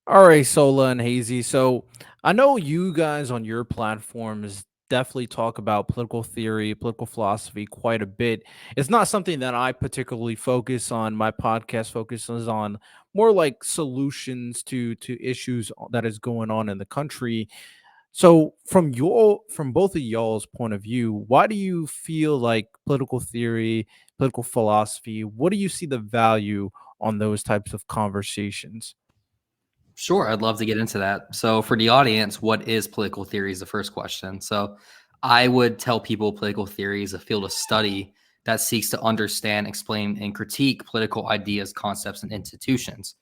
All right, Sola and Hazy. So I know you guys on your platforms definitely talk about political theory, political philosophy quite a bit. It's not something that I particularly focus on. My podcast focuses on more like solutions to issues that is going on in the country. So from both of y'all's point of view, why do you feel like political theory, political philosophy, what do you see the value on those types of conversations? Sure, I'd love to get into that. So, for the audience, what is political theory is the first question. So, I would tell people political theory is a field of study that seeks to understand, explain, and critique political ideas, concepts, and institutions.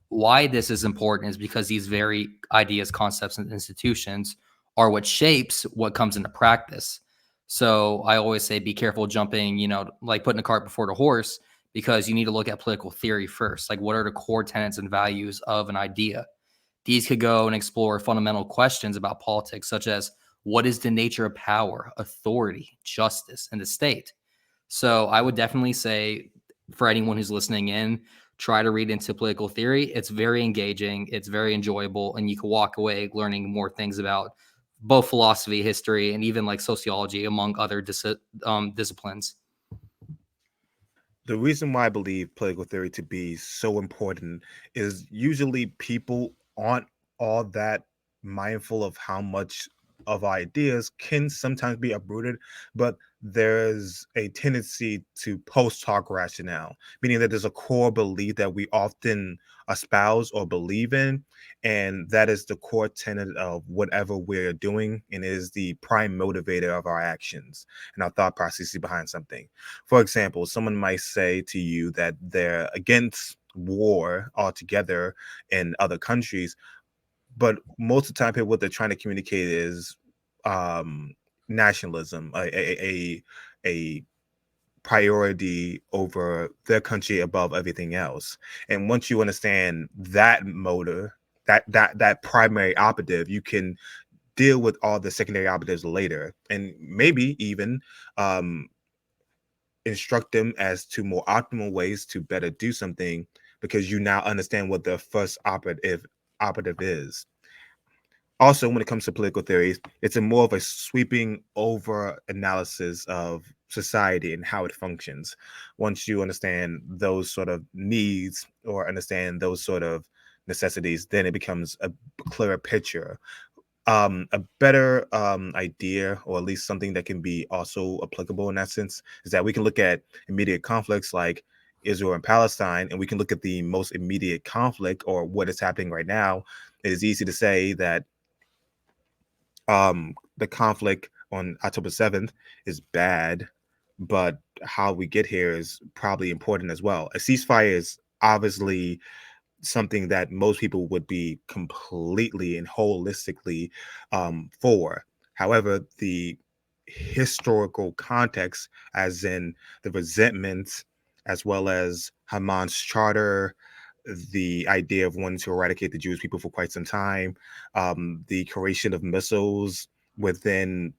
Why this is important is because these very ideas, concepts, and institutions are what shapes what comes into practice. So, I always say be careful jumping, like putting the cart before the horse, because you need to look at political theory first. Like, what are the core tenets and values of an idea? These could go and explore fundamental questions about politics, such as what is the nature of power, authority, justice, and the state? So I would definitely say for anyone who's listening in, try to read into political theory. It's very engaging, it's very enjoyable, and you can walk away learning more things about both philosophy, history, and even like sociology, among other disciplines. The reason why I believe political theory to be so important is usually people aren't all that mindful of how much of ideas can sometimes be uprooted, but there's a tendency to post hoc rationale, meaning that there's a core belief that we often espouse or believe in, and that is the core tenet of whatever we're doing and is the prime motivator of our actions and our thought processes behind something. For example, someone might say to you that they're against war altogether in other countries, but most of the time, people what they're trying to communicate is um, nationalism, a priority over their country above everything else. And once you understand that motive, that primary operative, you can deal with all the secondary operatives later, and maybe even um, instruct them as to more optimal ways to better do something because you now understand what the first operative is. Also, when it comes to political theories, it's a more of a sweeping over analysis of society and how it functions. Once you understand those sort of needs or understand those sort of necessities, then it becomes a clearer picture. A better idea, or at least something that can be also applicable in that sense, is that we can look at immediate conflicts like Israel and Palestine, and we can look at the most immediate conflict or what is happening right now. It is easy to say that the conflict on October 7th is bad, but how we get here is probably important as well. A ceasefire is obviously something that most people would be completely and holistically for. However, the historical context, as in the resentment, as well as Haman's charter, the idea of wanting to eradicate the Jewish people for quite some time, the creation of missiles within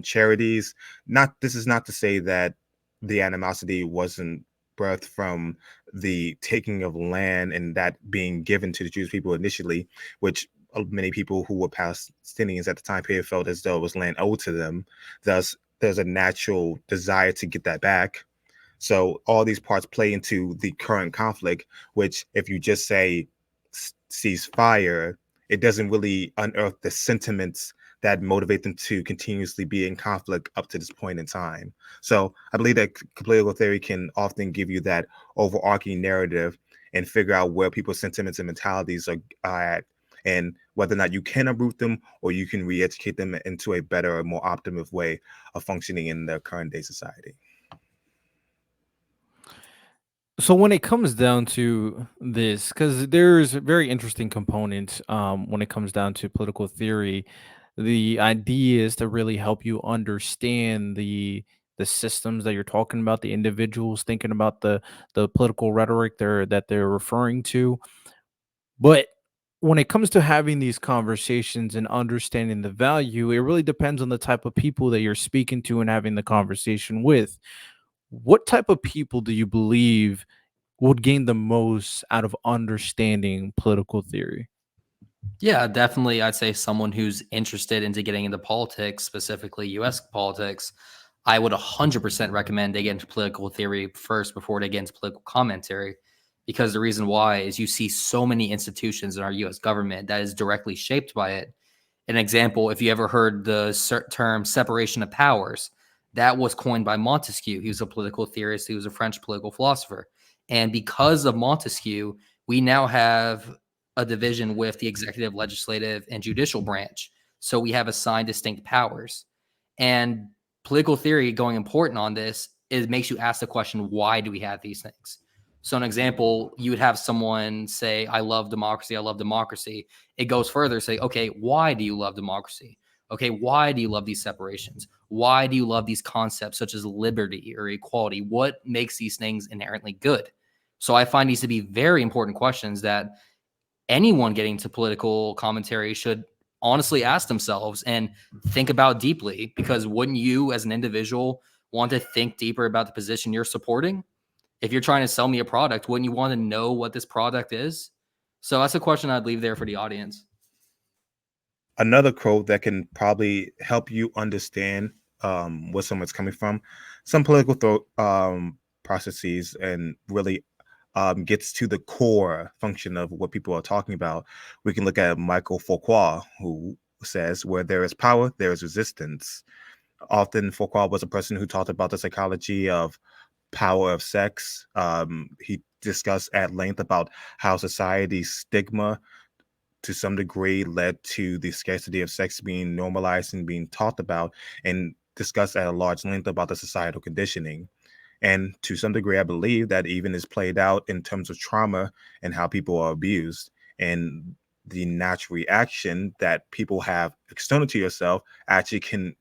charities. Not this is not to say that the animosity wasn't birthed from the taking of land and that being given to the Jewish people initially, which many people who were Palestinians at the time period felt as though it was land owed to them. Thus, there's a natural desire to get that back. So all these parts play into the current conflict, which if you just say cease fire, it doesn't really unearth the sentiments that motivate them to continuously be in conflict up to this point in time. So I believe that political theory can often give you that overarching narrative and figure out where people's sentiments and mentalities are at, and whether or not you can uproot them or you can re-educate them into a better or more optimal way of functioning in the current day society. So when it comes down to this, because there's very interesting components when it comes down to political theory, the idea is to really help you understand the systems that you're talking about, the individuals thinking about the political rhetoric that they're referring to. But when it comes to having these conversations and understanding the value, it really depends on the type of people that you're speaking to and having the conversation with. What type of people do you believe would gain the most out of understanding political theory? Yeah, definitely. I'd say someone who's interested into getting into politics, specifically US politics, I would 100% recommend they get into political theory first before they get into political commentary. Because the reason why is you see so many institutions in our US government that is directly shaped by it. An example, if you ever heard the term separation of powers, that was coined by Montesquieu. He was a political theorist, he was a French political philosopher. And because of Montesquieu, we now have a division with the executive, legislative, and judicial branch. So we have assigned distinct powers. And political theory going important on this, it makes you ask the question, why do we have these things? So an example, you would have someone say, I love democracy, I love democracy. It goes further, say, okay, why do you love democracy? Okay, why do you love these separations? Why do you love these concepts such as liberty or equality? What makes these things inherently good? So I find these to be very important questions that anyone getting to political commentary should honestly ask themselves and think about deeply, because wouldn't you as an individual want to think deeper about the position you're supporting? If you're trying to sell me a product, wouldn't you want to know what this product is? So that's a question I'd leave there for the audience. Another quote that can probably help you understand where someone's coming from, some political processes, and really gets to the core function of what people are talking about. We can look at Michael Foucault, who says, where there is power, there is resistance. Often Foucault was a person who talked about the psychology of power of sex. He discussed at length about how society's stigma to some degree led to the scarcity of sex being normalized and being talked about, and discussed at a large length about the societal conditioning. And to some degree, I believe that even is played out in terms of trauma and how people are abused, and the natural reaction that people have external to yourself actually can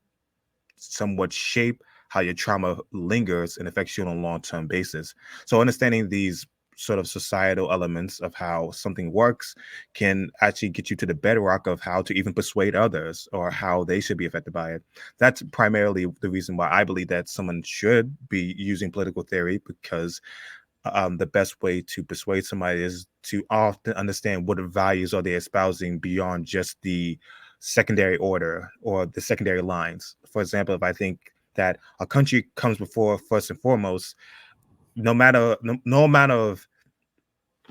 somewhat shape how your trauma lingers and affects you on a long-term basis. So understanding these sort of societal elements of how something works can actually get you to the bedrock of how to even persuade others or how they should be affected by it. That's primarily the reason why I believe that someone should be using political theory, because the best way to persuade somebody is to often understand what values are they espousing beyond just the secondary order or the secondary lines. For example, if I think that a country comes before first and foremost, no amount of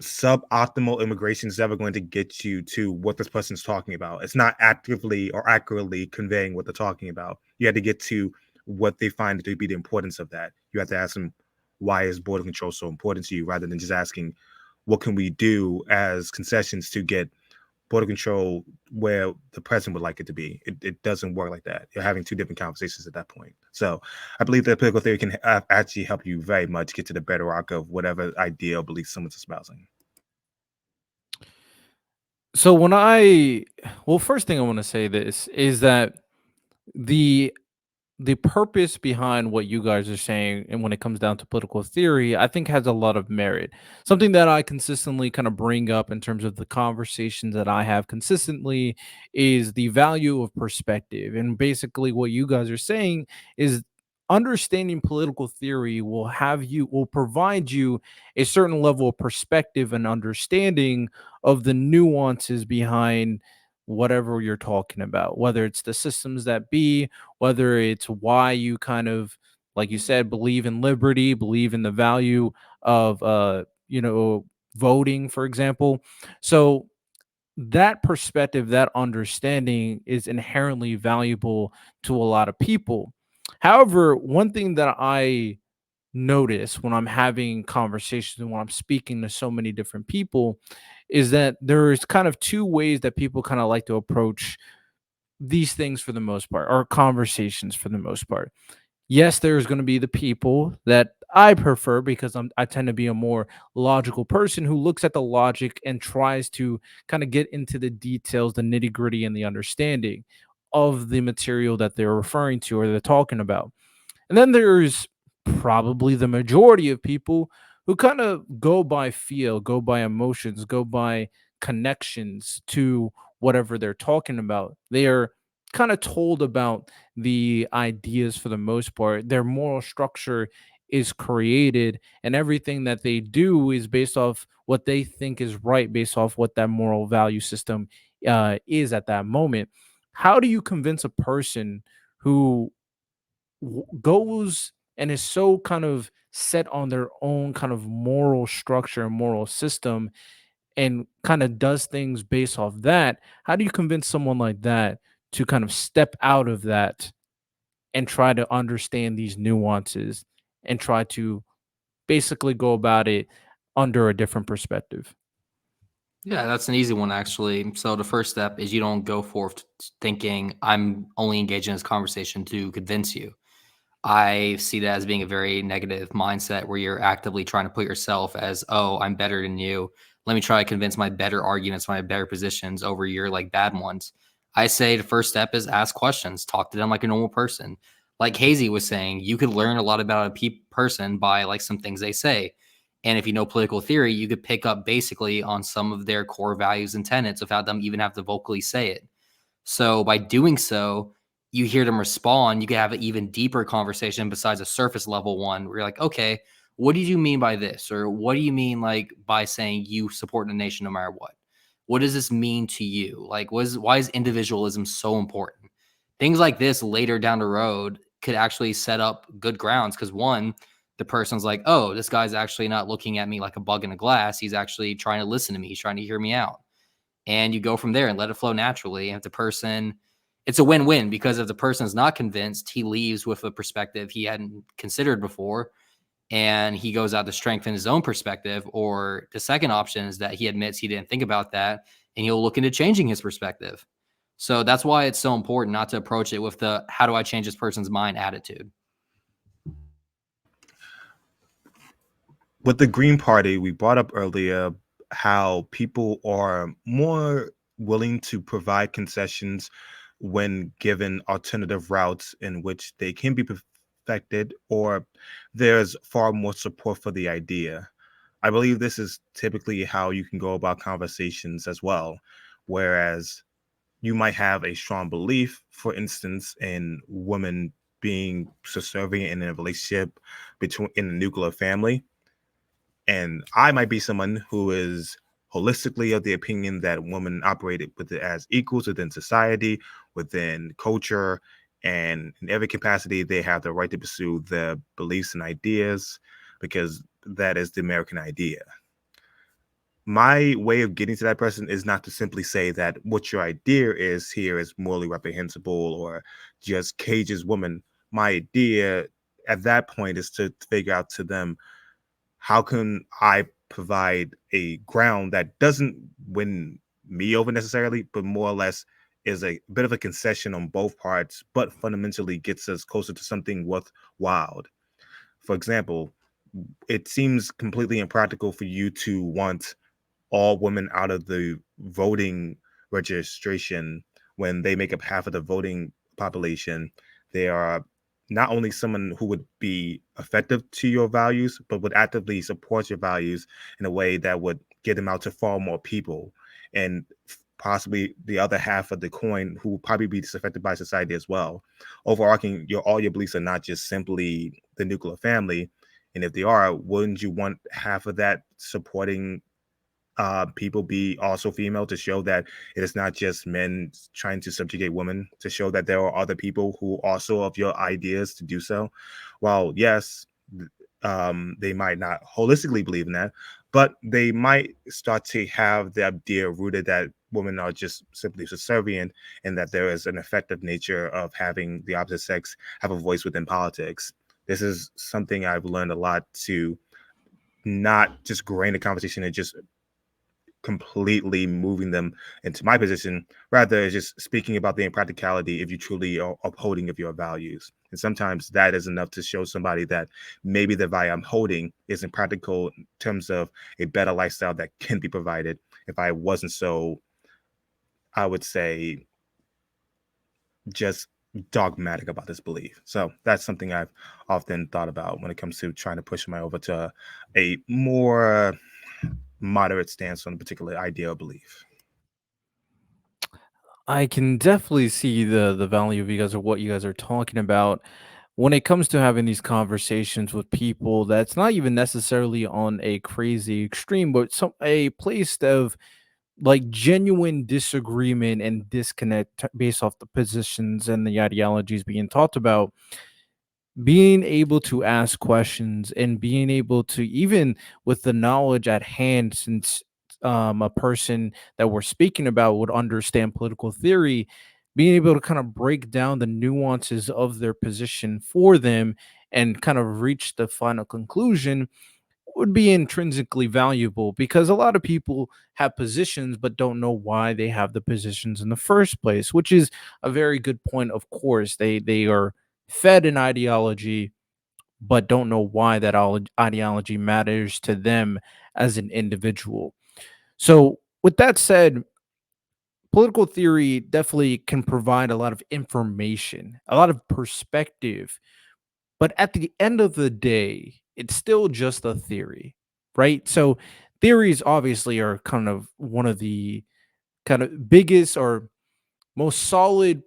suboptimal immigration is ever going to get you to what this person's talking about. It's not actively or accurately conveying what they're talking about. You have to get to what they find to be the importance of that. You have to ask them, why is border control so important to you, rather than just asking, what can we do as concessions to get border control where the president would like it to be? It doesn't work like that. You're having two different conversations at that point. So I believe that political theory can actually help you very much get to the bedrock of whatever idea or belief someone's espousing. So well, first thing I want to say this is that the the purpose behind what you guys are saying and when it comes down to political theory, I think has a lot of merit. Something that I consistently kind of bring up in terms of the conversations that I have consistently is the value of perspective. And basically what you guys are saying is understanding political theory will provide you a certain level of perspective and understanding of the nuances behind whatever you're talking about, whether it's the systems that be, whether it's why you kind of, like you said, believe in liberty, believe in the value of voting, for example. So that perspective, that understanding is inherently valuable to a lot of people. However, one thing that I notice when I'm having conversations and when I'm speaking to so many different people is that there's kind of two ways that people kind of like to approach these things for the most part, or conversations for the most part. Yes, there's going to be the people that I prefer because I tend to be a more logical person who looks at the logic and tries to kind of get into the details, the nitty gritty, and the understanding of the material that they're referring to or they're talking about. And then there's probably the majority of people who kind of go by feel, go by emotions, go by connections to whatever they're talking about. They are kind of told about the ideas for the most part. Their moral structure is created, and everything that they do is based off what they think is right, based off what that moral value system is at that moment. How do you convince a person who goes and is so kind of set on their own kind of moral structure and moral system and kind of does things based off that? How do you convince someone like that to kind of step out of that and try to understand these nuances and try to basically go about it under a different perspective? Yeah, that's an easy one actually. So the first step is you don't go forth thinking I'm only engaging in this conversation to convince you. I see that as being a very negative mindset where you're actively trying to put yourself as, oh, I'm better than you. Let me try to convince my better arguments, my better positions over your like bad ones. I say the first step is ask questions, talk to them like a normal person. Like Hazy was saying, you could learn a lot about a person by like some things they say. And if you know political theory, you could pick up basically on some of their core values and tenets without them even have to vocally say it. So by doing so, you hear them respond. You can have an even deeper conversation besides a surface level one where you're like, okay, what did you mean by this? Or what do you mean like by saying you support the nation no matter what? What does this mean to you? Like, why is individualism so important? Things like this later down the road could actually set up good grounds because one, the person's like, oh, this guy's actually not looking at me like a bug in a glass. He's actually trying to listen to me. He's trying to hear me out, and you go from there and let it flow naturally. And if the person, it's a win-win because if the person is not convinced, he leaves with a perspective he hadn't considered before, and he goes out to strengthen his own perspective. Or the second option is that he admits he didn't think about that, and he'll look into changing his perspective. So that's why it's so important not to approach it with the "how do I change this person's mind" attitude. With the Green Party, we brought up earlier how people are more willing to provide concessions when given alternative routes in which they can be perfected, or there's far more support for the idea. I believe this is typically how you can go about conversations as well. Whereas you might have a strong belief, for instance, in women being subservient in a relationship between in a nuclear family, and I might be someone who is holistically of the opinion that women operated with it as equals within society, within culture, and in every capacity they have the right to pursue their beliefs and ideas because that is the American idea. My way of getting to that person is not to simply say that what your idea is here is morally reprehensible or just cages women. My idea at that point is to figure out to them, how can I provide a ground that doesn't win me over necessarily, but more or less is a bit of a concession on both parts, but fundamentally gets us closer to something worthwhile. For example, it seems completely impractical for you to want all women out of the voting registration when they make up half of the voting population. They are not only someone who would be effective to your values, but would actively support your values in a way that would get them out to far more people. And possibly the other half of the coin who will probably be disaffected by society as well. Overarching, all your beliefs are not just simply the nuclear family. And if they are, wouldn't you want half of that supporting people be also female, to show that it is not just men trying to subjugate women, to show that there are other people who also of your ideas to do so? Well, yes, they might not holistically believe in that, but they might start to have the idea rooted that women are just simply subservient, and that there is an effective nature of having the opposite sex have a voice within politics. This is something I've learned a lot, to not just grain the conversation and just completely moving them into my position, rather just speaking about the impracticality if you truly are upholding of your values. And sometimes that is enough to show somebody that maybe the value I'm holding isn't practical in terms of a better lifestyle that can be provided if I wasn't so, I would say, just dogmatic about this belief. So that's something I've often thought about when it comes to trying to push my over to a more moderate stance on a particular idea or belief. I can definitely see the value of you guys or what you guys are talking about. when it comes to having these conversations with people that's not even necessarily on a crazy extreme, but some a place of like genuine disagreement and disconnect based off the positions and the ideologies being talked about, being able to ask questions and being able to, even with the knowledge at hand, since a person that we're speaking about would understand political theory, being able to kind of break down the nuances of their position for them and kind of reach the final conclusion would be intrinsically valuable, because a lot of people have positions but don't know why they have the positions in the first place, which is a very good point. Of course, they are fed an ideology but don't know why that ideology matters to them as an individual. So with that said, political theory definitely can provide a lot of information, a lot of perspective, but at the end of the day, it's still just a theory, right? So theories obviously are kind of one of the kind of biggest or most solid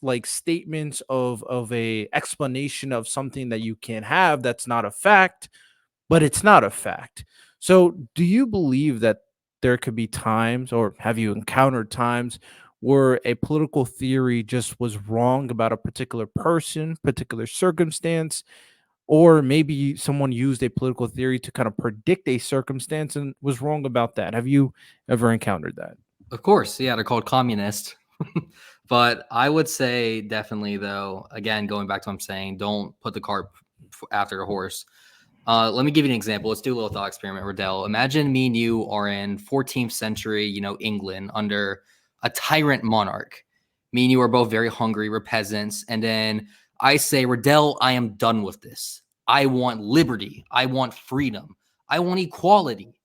like statements of a explanation of something that you can have that's not a fact, but it's not a fact. So do you believe that there could be times, or have you encountered times where a political theory just was wrong about a particular person, particular circumstance, or maybe someone used a political theory to kind of predict a circumstance and was wrong about that? Have you ever encountered that? Of course, yeah, they're called communist. But I would say definitely, though, again, going back to what I'm saying, don't put the cart after the horse. Let me give you an example. Let's do a little thought experiment, Riddell. Imagine me and you are in 14th century, England under a tyrant monarch. Me and you are both very hungry. We're peasants. And then I say, Riddell, I am done with this. I want liberty. I want freedom. I want equality.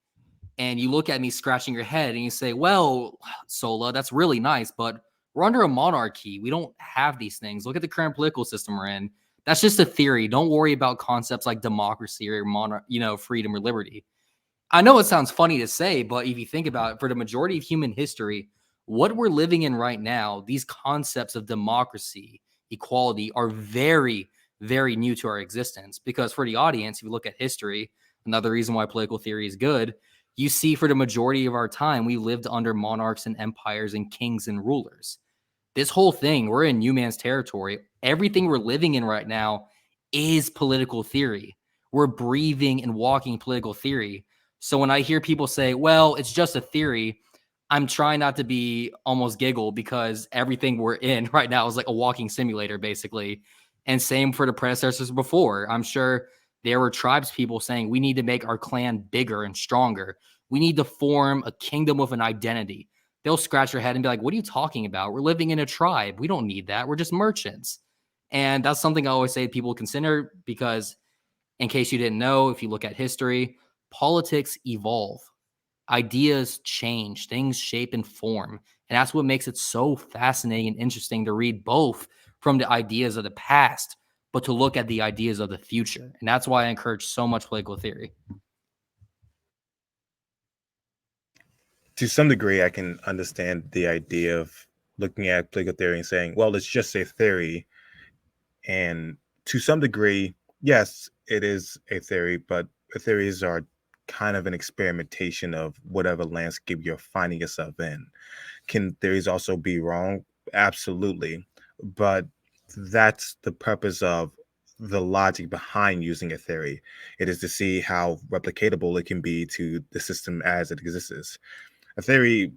And you look at me scratching your head and you say, well, Sola, that's really nice, but we're under a monarchy. We don't have these things. Look at the current political system we're in. That's just a theory. Don't worry about concepts like democracy or freedom or liberty. I know it sounds funny to say, but if you think about it, for the majority of human history, what we're living in right now, these concepts of democracy, equality are very, very new to our existence. Because for the audience, if you look at history, another reason why political theory is good, you see for the majority of our time, we lived under monarchs and empires and kings and rulers. This whole thing, we're in new man's territory. Everything we're living in right now is political theory. We're breathing and walking political theory. So when I hear people say, well, it's just a theory, I'm trying not to be almost giggle, because everything we're in right now is like a walking simulator, basically. And same for the predecessors before. I'm sure there were tribes people saying, we need to make our clan bigger and stronger. We need to form a kingdom with an identity. They'll scratch their head and be like, what are you talking about? We're living in a tribe. We don't need that. We're just merchants. And that's something I always say people consider, because in case you didn't know, if you look at history, politics evolve, ideas change, things shape and form. And that's what makes it so fascinating and interesting to read both from the ideas of the past, but to look at the ideas of the future. And that's why I encourage so much political theory. To some degree, I can understand the idea of looking at political theory and saying, well, it's just a theory. And to some degree, yes, it is a theory, but theories are kind of an experimentation of whatever landscape you're finding yourself in. Can theories also be wrong? Absolutely. But that's the purpose of the logic behind using a theory. It is to see how replicatable it can be to the system as it exists. A theory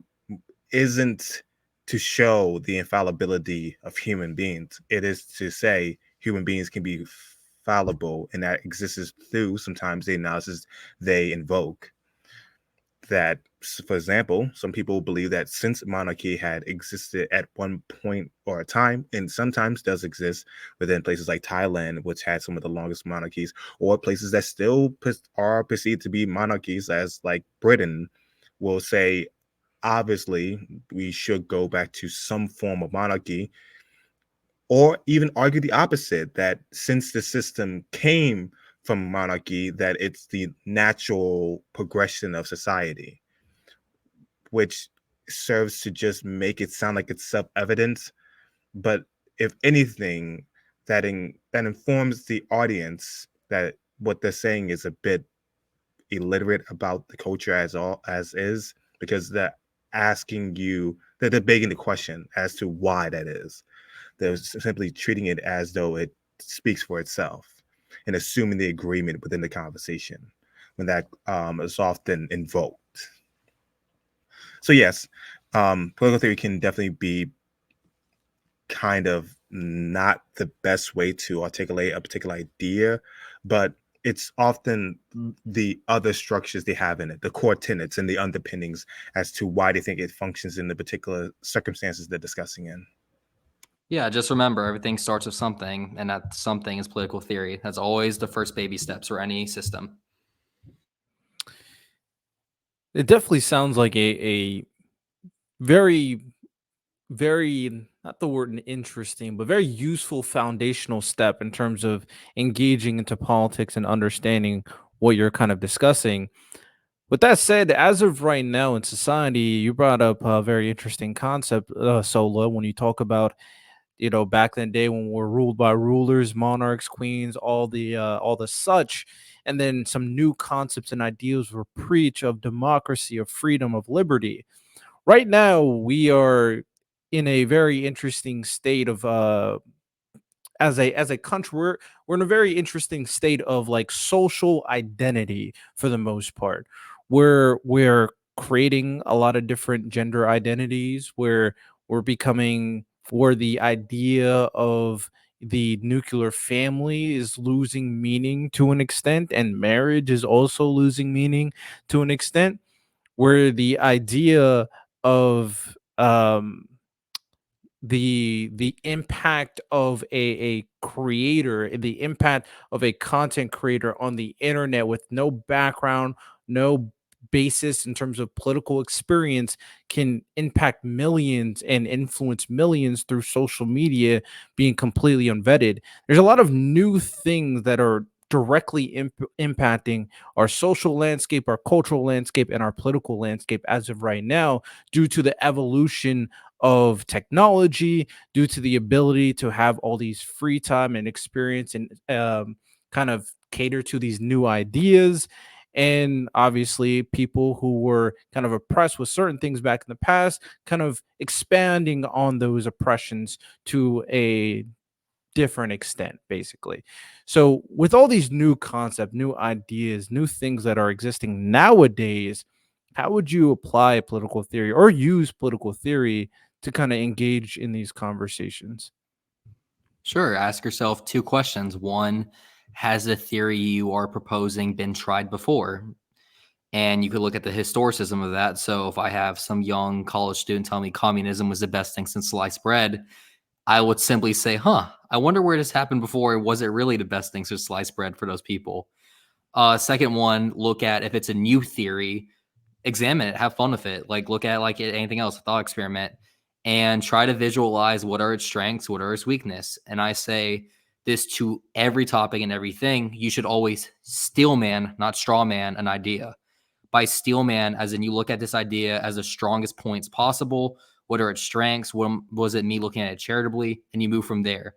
isn't to show the infallibility of human beings. It is to say human beings can be fallible, and that exists through sometimes the analysis they invoke. That, for example, some people believe that since monarchy had existed at one point or a time, and sometimes does exist within places like Thailand, which had some of the longest monarchies, or places that still are perceived to be monarchies, as like Britain, will say, obviously, we should go back to some form of monarchy, or even argue the opposite, that since the system came from monarchy, that it's the natural progression of society, which serves to just make it sound like it's self-evident. But if anything, that informs the audience that what they're saying is a bit illiterate about the culture as is, because they're debating the question as to why that is. They're simply treating it as though it speaks for itself and assuming the agreement within the conversation when that is often invoked. So yes, political theory can definitely be kind of not the best way to articulate a particular idea, but it's often the other structures they have in it, the core tenets and the underpinnings as to why they think it functions in the particular circumstances they're discussing in. Yeah, just remember everything starts with something, and that something is political theory. That's always the first baby steps for any system. It definitely sounds like a very, very, not the word interesting, but very useful foundational step in terms of engaging into politics and understanding what you're kind of discussing. With that said, as of right now in society, you brought up a very interesting concept, Sola, when you talk about, back in the day when we're ruled by rulers, monarchs, queens, all the such, and then some new concepts and ideals were preached of democracy, of freedom, of liberty. Right now, we are in a very interesting state of as a country, we're in a very interesting state of like social identity for the most part. We're creating a lot of different gender identities where we're becoming where the idea of the nuclear family is losing meaning to an extent, and marriage is also losing meaning to an extent, where the idea of the impact of a creator, the impact of a content creator on the internet with no background, no basis in terms of political experience, can impact millions and influence millions through social media being completely unvetted. There's a lot of new things that are directly impacting our social landscape, our cultural landscape, and our political landscape as of right now, due to the evolution of technology, due to the ability to have all these free time and experience and kind of cater to these new ideas. And obviously, people who were kind of oppressed with certain things back in the past, kind of expanding on those oppressions to a different extent, basically. So, with all these new concepts, new ideas, new things that are existing nowadays, how would you apply political theory or use political theory to kind of engage in these conversations? Sure. Ask yourself two questions. One, has the theory you are proposing been tried before? And you could look at the historicism of that. So if I have some young college student tell me communism was the best thing since sliced bread, I would simply say, I wonder where this happened before. Was it really the best thing since sliced bread for those people? Second one, look at if it's a new theory, examine it, have fun with it. Like look at like anything else, a thought experiment, and try to visualize what are its strengths, what are its weakness. And I say this to every topic and everything. You should always steel man, not straw man, an idea. By steel man, as in you look at this idea as the strongest points possible. What are its strengths? What was it me looking at it charitably? And you move from there.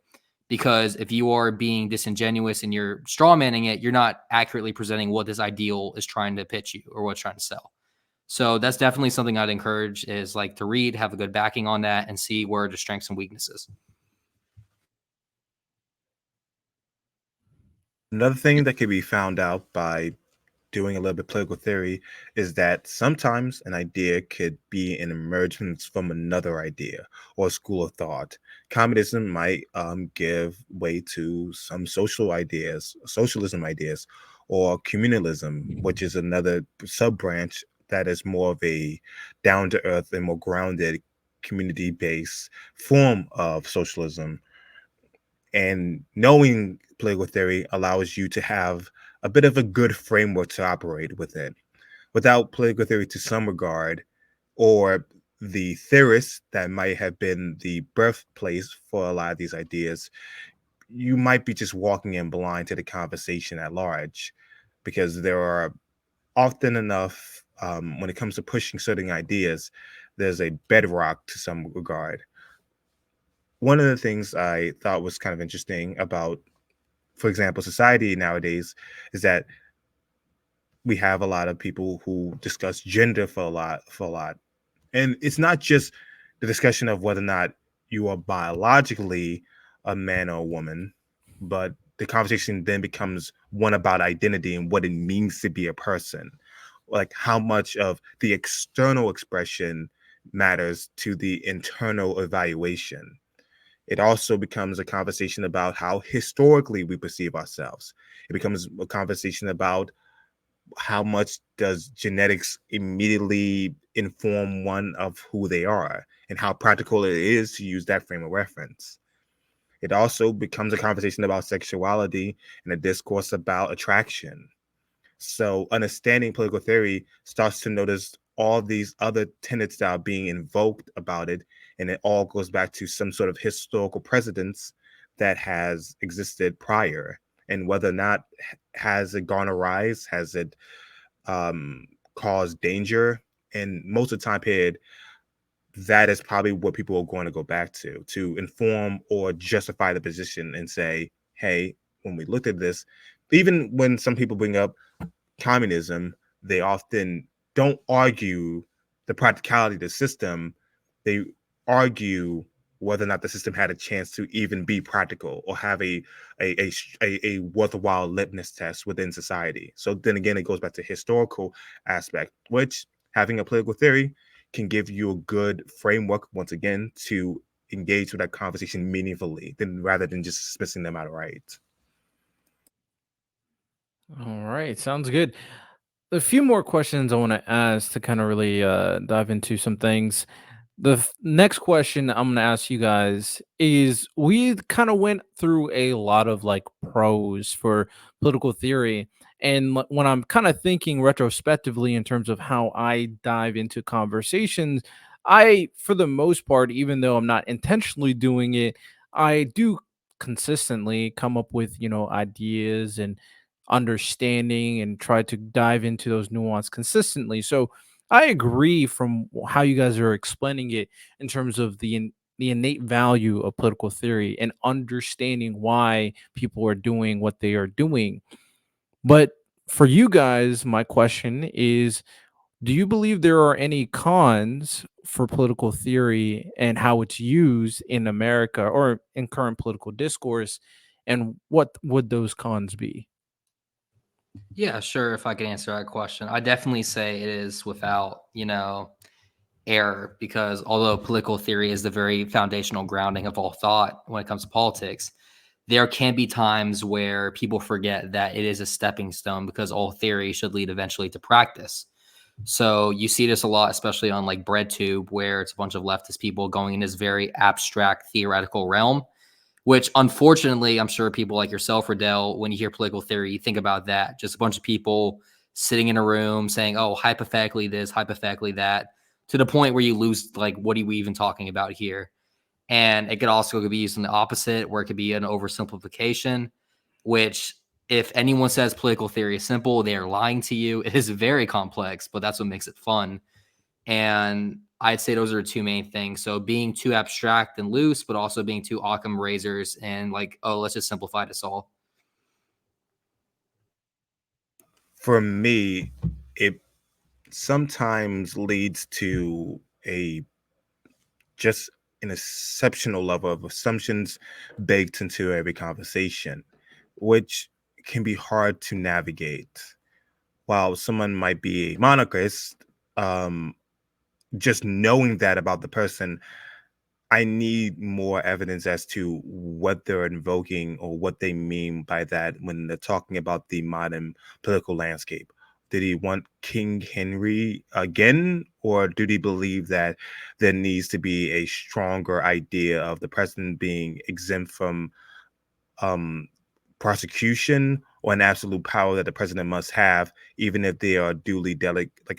Because if you are being disingenuous and you're straw manning it, you're not accurately presenting what this ideal is trying to pitch you or what's trying to sell. So that's definitely something I'd encourage is like to read, have a good backing on that, and see where the strengths and weaknesses. Another thing that can be found out by doing a little bit of political theory is that sometimes an idea could be an emergence from another idea or a school of thought. Communism might give way to some socialism ideas, or communalism, which is another sub branch that is more of a down to earth and more grounded community based form of socialism. And knowing political theory allows you to have a bit of a good framework to operate within. Without political theory, to some regard, or the theorists that might have been the birthplace for a lot of these ideas, you might be just walking in blind to the conversation at large, because there are often enough, when it comes to pushing certain ideas, there's a bedrock to some regard. one of the things I thought was kind of interesting about, for example, society nowadays is that we have a lot of people who discuss gender for a lot. And it's not just the discussion of whether or not you are biologically a man or a woman, but the conversation then becomes one about identity and what it means to be a person. Like how much of the external expression matters to the internal evaluation. It also becomes a conversation about how historically we perceive ourselves. It becomes a conversation about how much does genetics immediately inform one of who they are and how practical it is to use that frame of reference. It also becomes a conversation about sexuality and a discourse about attraction. So understanding political theory starts to notice all these other tenets that are being invoked about it, and it all goes back to some sort of historical precedence that has existed prior. And whether or not has it gone awry, has it cause danger, and most of the time period, that is probably what people are going to go back to inform or justify the position and say, hey, when we looked at this, even when some people bring up communism, they often don't argue the practicality of the system. They argue whether or not the system had a chance to even be practical or have a worthwhile litmus test within society. So then again, it goes back to historical aspect, which having a political theory can give you a good framework once again to engage with that conversation meaningfully, then rather than just dismissing them outright. All right, sounds good. A few more questions I want to ask to kind of really dive into some things. Next question I'm going to ask you guys is we kind of went through a lot of like pros for political theory. And when I'm kind of thinking retrospectively in terms of how I dive into conversations, I, for the most part, even though I'm not intentionally doing it, I do consistently come up with, ideas and understanding and try to dive into those nuance consistently. So I agree from how you guys are explaining it in terms of the innate value of political theory and understanding why people are doing what they are doing. But for you guys, my question is, do you believe there are any cons for political theory and how it's used in America or in current political discourse? And what would those cons be? Yeah, sure. If I could answer that question, I definitely say it is without, error, because although political theory is the very foundational grounding of all thought when it comes to politics, there can be times where people forget that it is a stepping stone because all theory should lead eventually to practice. So you see this a lot, especially on like BreadTube, where it's a bunch of leftist people going in this very abstract theoretical realm, which unfortunately, I'm sure people like yourself, Riddell, when you hear political theory, you think about that. Just a bunch of people sitting in a room saying, oh, hypothetically this, hypothetically that, to the point where you lose, like, what are we even talking about here? And it could also be used in the opposite, where it could be an oversimplification, which if anyone says political theory is simple, they are lying to you. It is very complex, but that's what makes it fun. And I'd say those are two main things. So being too abstract and loose, but also being too Occam razors and like, oh, let's just simplify this all. For me, it sometimes leads to a just an exceptional level of assumptions baked into every conversation, which can be hard to navigate. While someone might be a monarchist, um, just knowing that about the person, I need more evidence as to what they're invoking or what they mean by that when they're talking about the modern political landscape. Did he want King Henry again, or did he believe that there needs to be a stronger idea of the president being exempt from um, prosecution or an absolute power that the president must have, even if they are duly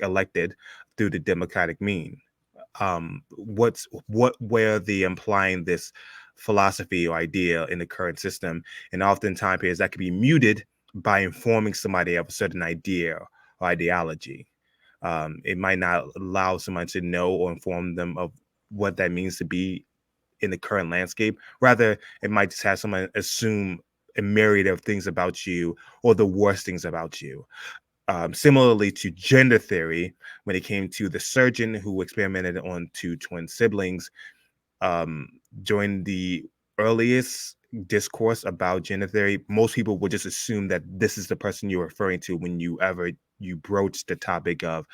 elected through the democratic mean? What where the implying this philosophy or idea in the current system, and oftentimes periods that can be muted by informing somebody of a certain idea or ideology. It might not allow someone to know or inform them of what that means to be in the current landscape. Rather, it might just have someone assume a myriad of things about you or the worst things about you. Similarly to gender theory, when it came to the surgeon who experimented on two twin siblings, um, during the earliest discourse about gender theory, most people would just assume that this is the person you're referring to when you broach the topic of,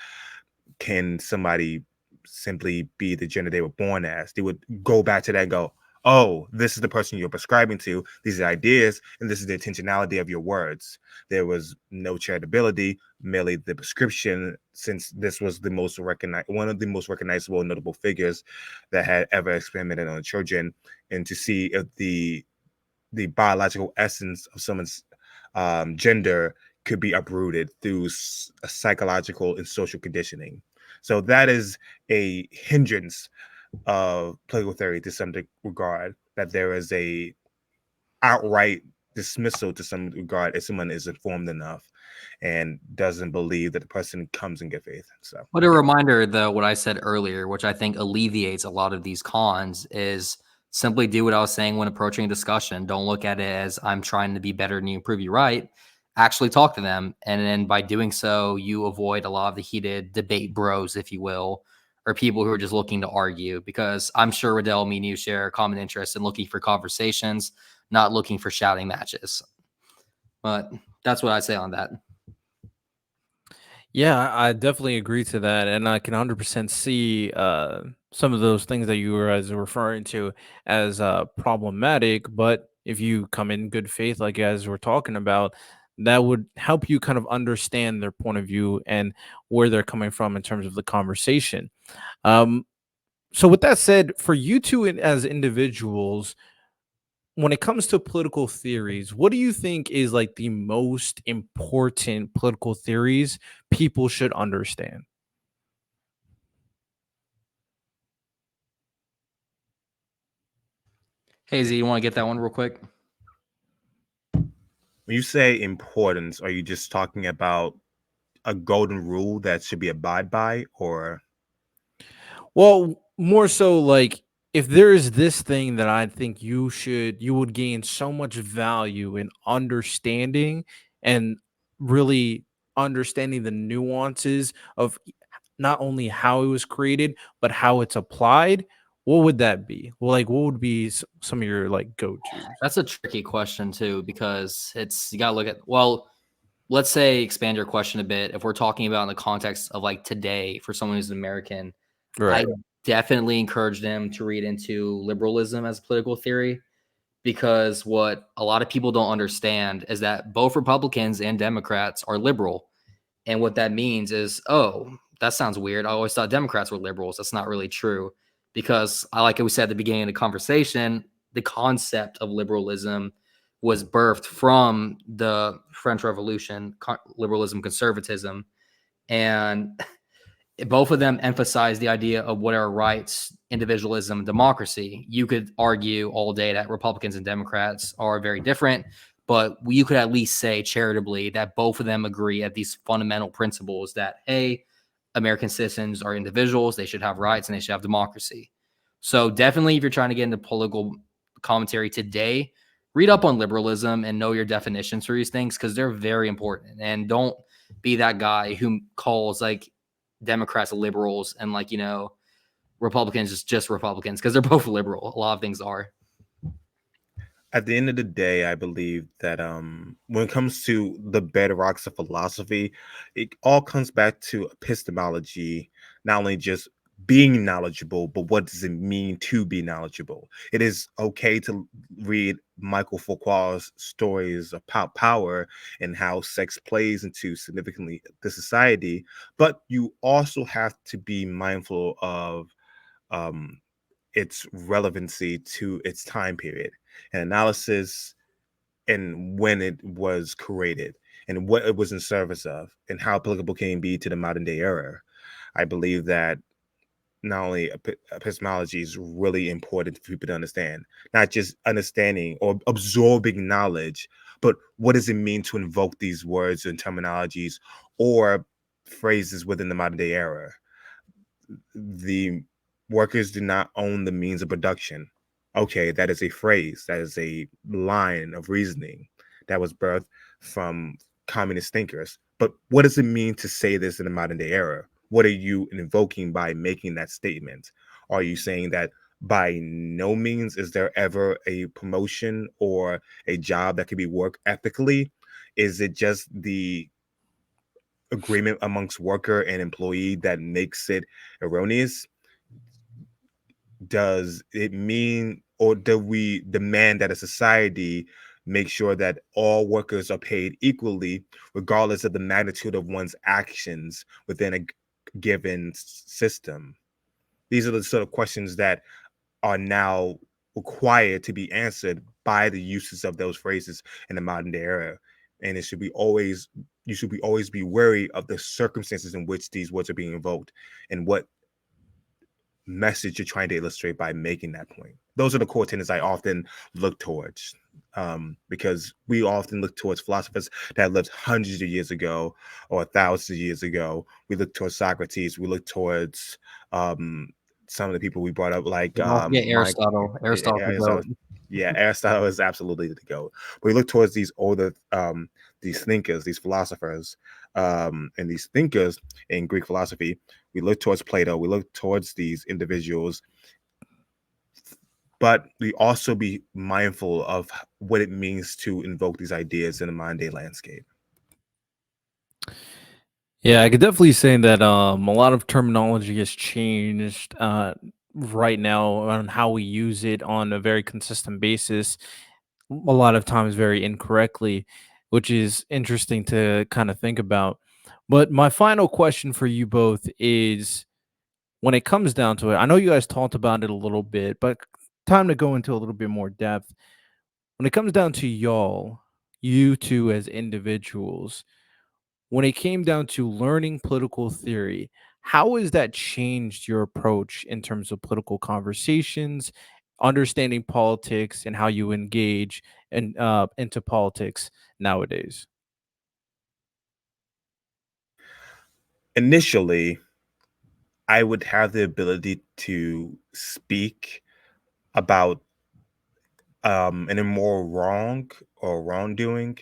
can somebody simply be the gender they were born as? They would go back to that and go, oh, this is the person you're prescribing to, these are ideas, and this is the intentionality of your words. There was no charitability, merely the prescription, since this was one of the most recognizable and notable figures that had ever experimented on children, and to see if the biological essence of someone's gender could be uprooted through psychological and social conditioning. So that is a hindrance of political theory to some regard, that there is a outright dismissal to some regard if someone is informed enough and doesn't believe that the person comes in good faith. So, What a reminder, though, what I said earlier, which I think alleviates a lot of these cons, is simply do what I was saying when approaching a discussion. Don't look at it as I'm trying to be better than you, prove you right. Actually talk to them. And then by doing so, you avoid a lot of the heated debate bros, if you will, or people who are just looking to argue. Because I'm sure Riddell, me, and you share a common interest in looking for conversations, not looking for shouting matches. But that's what I say on that. Yeah, I definitely agree to that, and I can 100% see some of those things that you were as referring to as problematic. But if you come in good faith, like you guys were talking about, that would help you kind of understand their point of view and where they're coming from in terms of the conversation. Um, so, with that said, for you two as individuals, when it comes to political theories, what do you think is like the most important political theories people should understand? Hey, Z, you want to get that one real quick? when you say importance, are you just talking about a golden rule that should be abide by, or Well, more so like if there is this thing that I think you would gain so much value in understanding and really understanding the nuances of not only how it was created but how it's applied, what would that be? Well, like what would be some of your like go-tos? That's a tricky question too, because you got to look at, well, let's say expand your question a bit. If we're talking about in the context of like today, for someone who's an American, I Right. definitely encourage them to read into liberalism as a political theory, because what a lot of people don't understand is that both Republicans and Democrats are liberal. And what that means is, oh, that sounds weird. I always thought Democrats were liberals. That's not really true, because like we said at the beginning of the conversation, the concept of liberalism was birthed from the French Revolution, liberalism, conservatism. And both of them emphasize the idea of what are rights, individualism, democracy. You could argue all day that Republicans and Democrats are very different, but you could at least say charitably that both of them agree at these fundamental principles that, hey, American citizens are individuals, they should have rights, and they should have democracy. So definitely, if you're trying to get into political commentary today, read up on liberalism and know your definitions for these things, because they're very important. And don't be that guy who calls like Democrats liberals and like, Republicans is just Republicans, because they're both liberal. A lot of things are. at the end of the day, I believe that when it comes to the bedrocks of philosophy, it all comes back to epistemology, not only just being knowledgeable, but what does it mean to be knowledgeable? It is okay to read Michael Foucault's stories about power and how sex plays into significantly the society, but you also have to be mindful of um, its relevancy to its time period and analysis, and when it was created and what it was in service of and how applicable can be to the modern day era. I believe that not only epistemology is really important for people to understand, not just understanding or absorbing knowledge, but what does it mean to invoke these words and terminologies or phrases within the modern day era. The workers do not own the means of production. Okay, that is a phrase, that is a line of reasoning that was birthed from communist thinkers. But what does it mean to say this in the modern day era? What are you invoking by making that statement? Are you saying that by no means is there ever a promotion or a job that can be worked ethically? Is it just the agreement amongst worker and employee that makes it erroneous? Does it mean, or do we demand that a society make sure that all workers are paid equally, regardless of the magnitude of one's actions within a given system? These are the sort of questions that are now required to be answered by the uses of those phrases in the modern day era. And it should be always, you should be always be wary of the circumstances in which these words are being invoked and what message you're trying to illustrate by making that point. Those are the core tenets I often look towards, because we often look towards philosophers that lived hundreds of years ago or thousands of years ago. We look towards Socrates. We look towards some of the people we brought up, like Don't forget Mike. Aristotle. Aristotle's the Aristotle. goat. Yeah, Aristotle is absolutely the goat. But we look towards these older, these thinkers, these philosophers, and these thinkers in Greek philosophy. We look towards Plato. We look towards these individuals, but we also be mindful of what it means to invoke these ideas in the modern day landscape. Yeah, I could definitely say that a lot of terminology has changed right now on how we use it on a very consistent basis. A lot of times very incorrectly, which is interesting to kind of think about. But my final question for you both is, when it comes down to it, I know you guys talked about it a little bit, but time to go into a little bit more depth. When it comes down to y'all, you two as individuals, when it came down to learning political theory, how has that changed your approach in terms of political conversations, understanding politics, and how you engage into politics nowadays? Initially, I would have the ability to speak about an immoral wrong or wrongdoing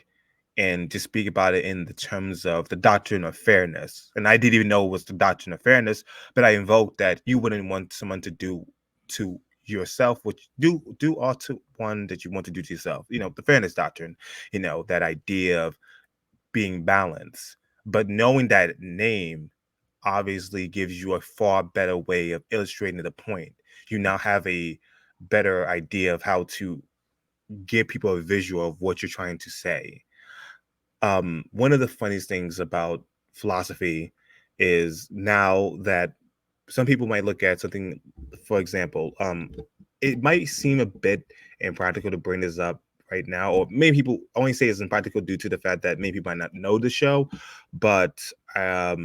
and just speak about it in the terms of the doctrine of fairness. And I didn't even know it was the doctrine of fairness, but I invoked that you wouldn't want someone to do to yourself what you do all to one that you want to do to yourself. You know, the fairness doctrine, you know, that idea of being balanced. But knowing that name obviously gives you a far better way of illustrating the point. You now have a better idea of how to give people a visual of what you're trying to say. One of the funniest things about philosophy is now that some people might look at something, for example, it might seem a bit impractical to bring this up right now, or maybe people only say it's impractical due to the fact that maybe people might not know the show, but I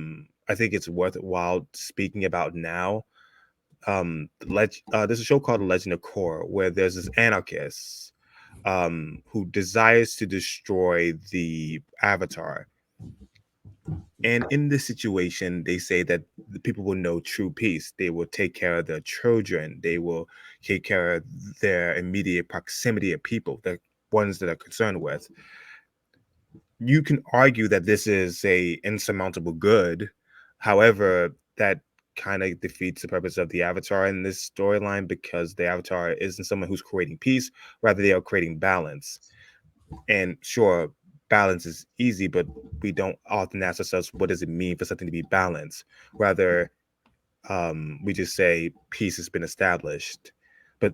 think it's worthwhile speaking about now. There's a show called The Legend of Korra where there's this anarchist who desires to destroy the Avatar. And in this situation, they say that the people will know true peace. They will take care of their children. They will take care of their immediate proximity of people, the ones that are concerned with. You can argue that this is a insurmountable good. However, that kind of defeats the purpose of the Avatar in this storyline because the Avatar isn't someone who's creating peace, rather they are creating balance. And sure, balance is easy, but we don't often ask ourselves, what does it mean for something to be balanced? Rather, we just say peace has been established. But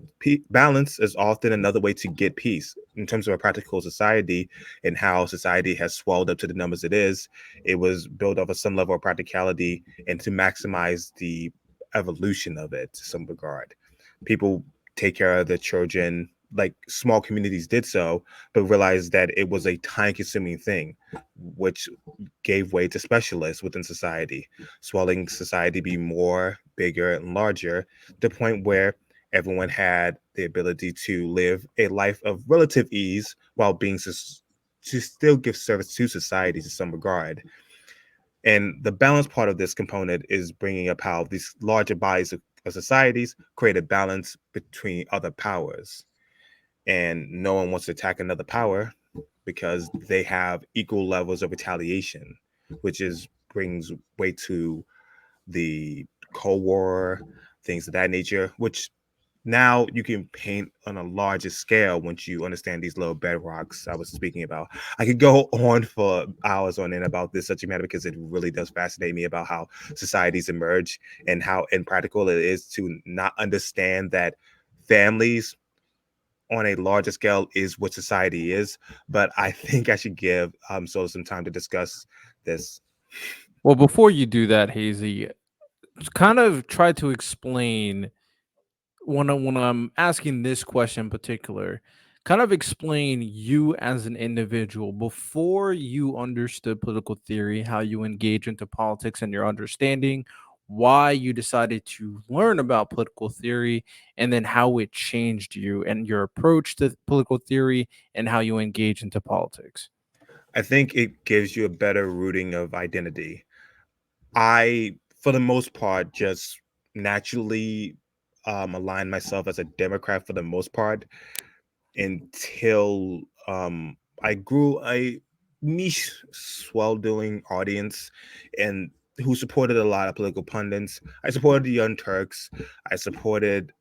balance is often another way to get peace. In terms of a practical society and how society has swelled up to the numbers it is, it was built off of some level of practicality and to maximize the evolution of it to some regard. People take care of their children, like small communities did so, but realized that it was a time consuming thing, which gave way to specialists within society, swelling society be more, bigger, and larger, to the point where everyone had the ability to live a life of relative ease while being to still give service to society to some regard. And the balance part of this component is bringing up how these larger bodies of societies create a balance between other powers. And no one wants to attack another power because they have equal levels of retaliation, which is brings way to the Cold War, things of that nature, which now you can paint on a larger scale once you understand these little bedrocks I was speaking about. I could go on for hours on end about this subject matter because it really does fascinate me about how societies emerge and how impractical it is to not understand that families on a larger scale is what society is. But I think I should give Solo some time to discuss this. Well, before you do that, Hazy, kind of try to explain when I'm asking this question in particular, kind of explain you as an individual before you understood political theory, how you engage into politics and your understanding, why you decided to learn about political theory, and then how it changed you and your approach to political theory and how you engage into politics. I think it gives you a better rooting of identity. I, for the most part, just naturally align myself as a Democrat for the most part until I grew a niche swelling audience and who supported a lot of political pundits. I supported the Young Turks. I supported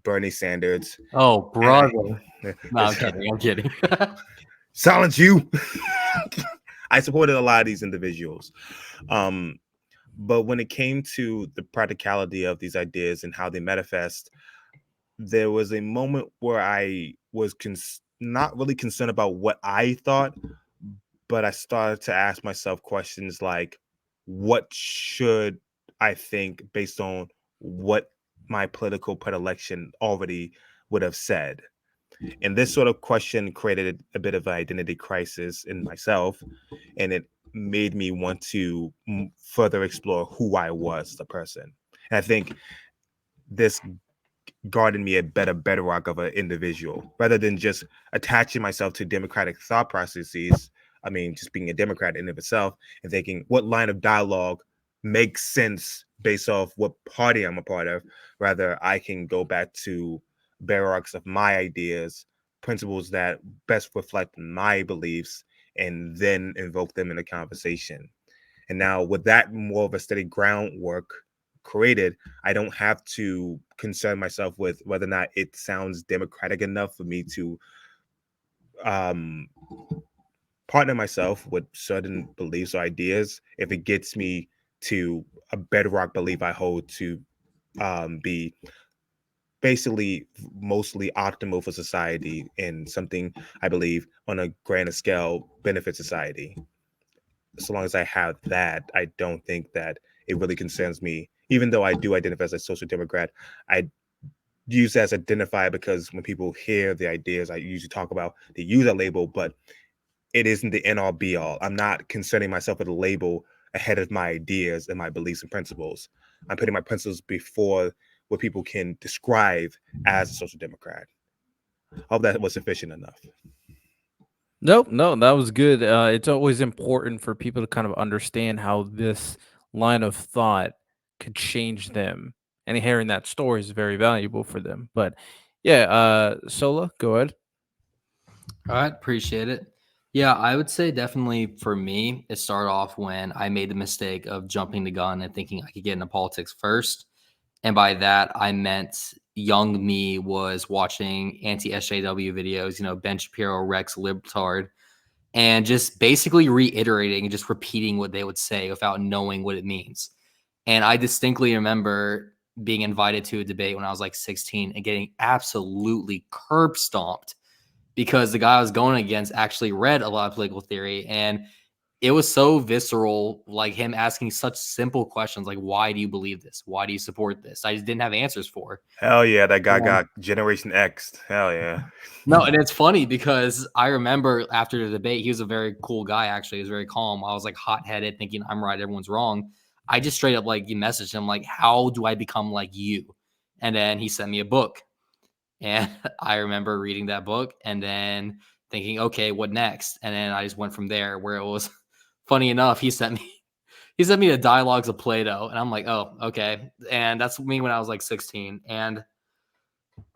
Bernie Sanders. Oh, And I brother. No, I'm kidding. I'm kidding. silence you. I supported a lot of these individuals. But when it came to the practicality of these ideas and how they manifest, there was a moment where I was not really concerned about what I thought, but I started to ask myself questions like, what should I think based on what my political predilection already would have said? And this sort of question created a bit of an identity crisis in myself, and it made me want to further explore who I was as a person. And I think this garden me a better bedrock of an individual rather than just attaching myself to democratic thought processes. I mean, just being a Democrat in of itself and thinking what line of dialogue makes sense based off what party I'm a part of. Rather, I can go back to bedrocks of my ideas, principles that best reflect my beliefs, and then invoke them in a conversation. And now, with that more of a steady groundwork created, I don't have to concern myself with whether or not it sounds democratic enough for me to um, partner myself with certain beliefs or ideas if it gets me to a bedrock belief I hold to be basically mostly optimal for society and something I believe on a grander scale benefits society. So long as I have that, I don't think that it really concerns me. Even though I do identify as a social democrat, I use that as identifier because when people hear the ideas I usually talk about, they use a label, but it isn't the end all be all. I'm not concerning myself with a label ahead of my ideas and my beliefs and principles. I'm putting my principles before what people can describe as a social democrat. I hope that was sufficient enough. Nope, no, that was good. It's always important for people to kind of understand how this line of thought could change them, and hearing that story is very valuable for them. But yeah, Sola, go ahead. All right, appreciate it. Yeah, I would say definitely for me, it started off when I made the mistake of jumping the gun and thinking I could get into politics first. And by that, I meant young me was watching anti-SJW videos, Ben Shapiro, Rex Libtard, and just basically reiterating and just repeating what they would say without knowing what it means. And I distinctly remember being invited to a debate when I was like 16 and getting absolutely curb stomped because the guy I was going against actually read a lot of political theory. And it was so visceral, like him asking such simple questions like, why do you believe this? Why do you support this? I just didn't have answers for. Hell yeah, that guy got Generation X. Hell yeah. No, and it's funny because I remember after the debate, he was a very cool guy, actually. He was very calm. I was like hot-headed, thinking I'm right, everyone's wrong. I just straight up like messaged him like, how do I become like you? And then he sent me a book. And I remember reading that book and then thinking, okay, what next? And then I just went from there where it was funny enough. He sent he sent me the dialogues of Plato, and I'm like, oh, okay. And that's me when I was like 16. And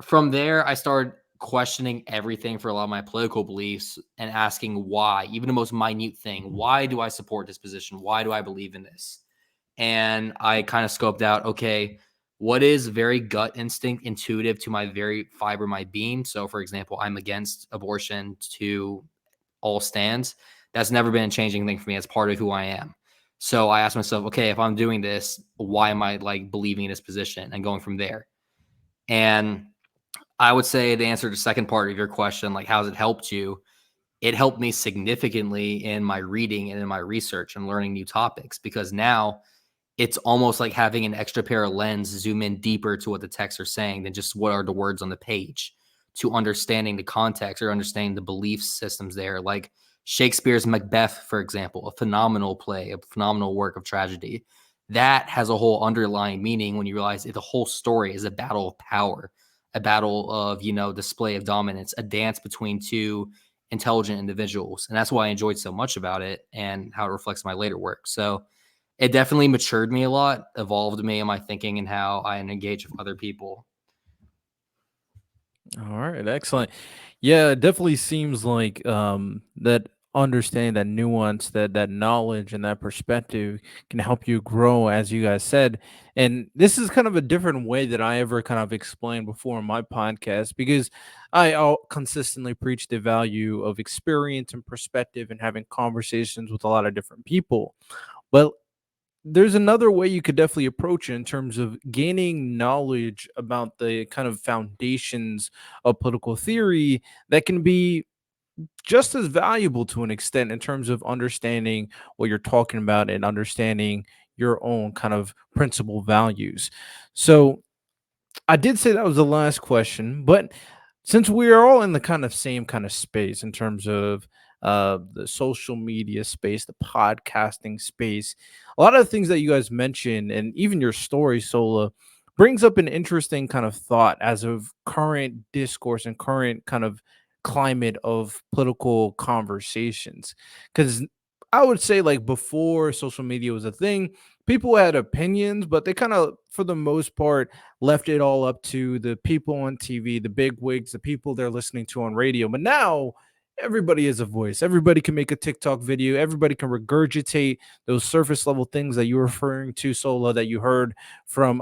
from there, I started questioning everything for a lot of my political beliefs and asking why, even the most minute thing. Why do I support this position? Why do I believe in this? And I kind of scoped out, okay, what is very gut instinct, intuitive to my very fiber, my being. So, for example, I'm against abortion to all stands. That's never been a changing thing for me. That's part of who I am. So I asked myself, okay, if I'm doing this, why am I like believing in this position and going from there? And I would say the answer to the second part of your question, like how's it helped you? It helped me significantly in my reading and in my research and learning new topics, because now it's almost like having an extra pair of lens zoom in deeper to what the texts are saying than just what are the words on the page, to understanding the context or understanding the belief systems there. Like Shakespeare's Macbeth, for example, a phenomenal play, a phenomenal work of tragedy. That has a whole underlying meaning when you realize the whole story is a battle of power, a battle of, display of dominance, a dance between two intelligent individuals. And that's why I enjoyed so much about it and how it reflects my later work. So it definitely matured me a lot, evolved me in my thinking and how I engage with other people. All right, excellent. Yeah, it definitely seems like that understanding, that nuance, that knowledge and that perspective can help you grow, as you guys said. And this is kind of a different way that I ever kind of explained before in my podcast, because consistently preach the value of experience and perspective and having conversations with a lot of different people. But there's another way you could definitely approach it in terms of gaining knowledge about the kind of foundations of political theory that can be just as valuable to an extent in terms of understanding what you're talking about and understanding your own kind of principal values. So I did say that was the last question, but since we are all in the kind of same kind of space in terms of the social media space, the podcasting space, a lot of the things that you guys mentioned, and even your story, Sola, brings up an interesting kind of thought as of current discourse and current kind of climate of political conversations. Because I would say, like, before social media was a thing, people had opinions, but they kind of, for the most part, left it all up to the people on TV, the big wigs, the people they're listening to on radio. But now everybody is a voice. Everybody can make a TikTok video. Everybody can regurgitate those surface level things that you're referring to, Sola, that you heard from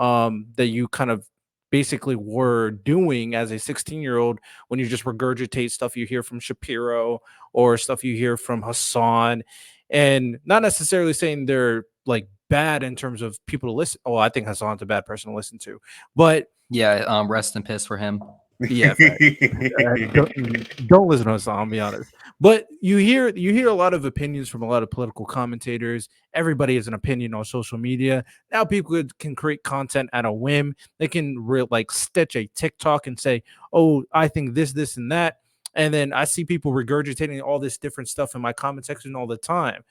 that you kind of basically were doing as a 16-year-old, when you just regurgitate stuff you hear from Shapiro or stuff you hear from Hassan, and not necessarily saying they're like bad in terms of people to listen. Oh, I think Hassan's a bad person to listen to, but Yeah, rest in piss for him. yeah, fact. Don't listen to Hassan. I'll be honest. But you hear a lot of opinions from a lot of political commentators. Everybody has an opinion on social media. Now people can create content at a whim. They can like stitch a TikTok and say, "Oh, I think this, and that." And then I see people regurgitating all this different stuff in my comment section all the time.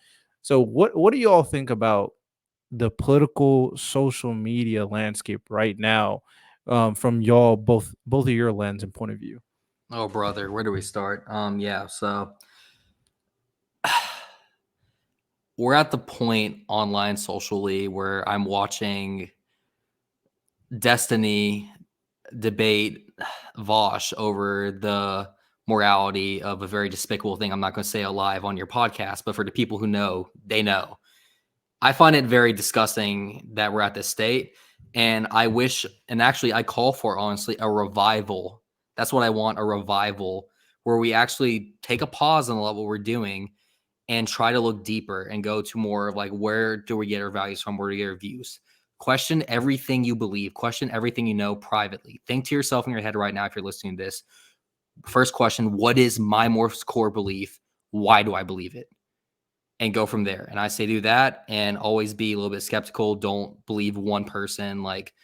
So what do you all think about the political social media landscape right now, from y'all both of your lens and point of view? Oh, brother, where do we start? Yeah, so we're at the point online socially where I'm watching Destiny debate Vosh over the morality of a very despicable thing. I'm not going to say it live on your podcast, but for the people who know, they know. I find it very disgusting that we're at this state. And I wish, and actually, I call for, honestly, a revival. That's what I want, a revival where we actually take a pause on what we're doing and try to look deeper and go to more of like, where do we get our values from? Where do we get our views? Question everything you believe, question everything you know privately. Think to yourself in your head right now, if you're listening to this. First question, what is my most core belief? Why do I believe it? And go from there. And I say do that and always be a little bit skeptical. Don't believe one person. Like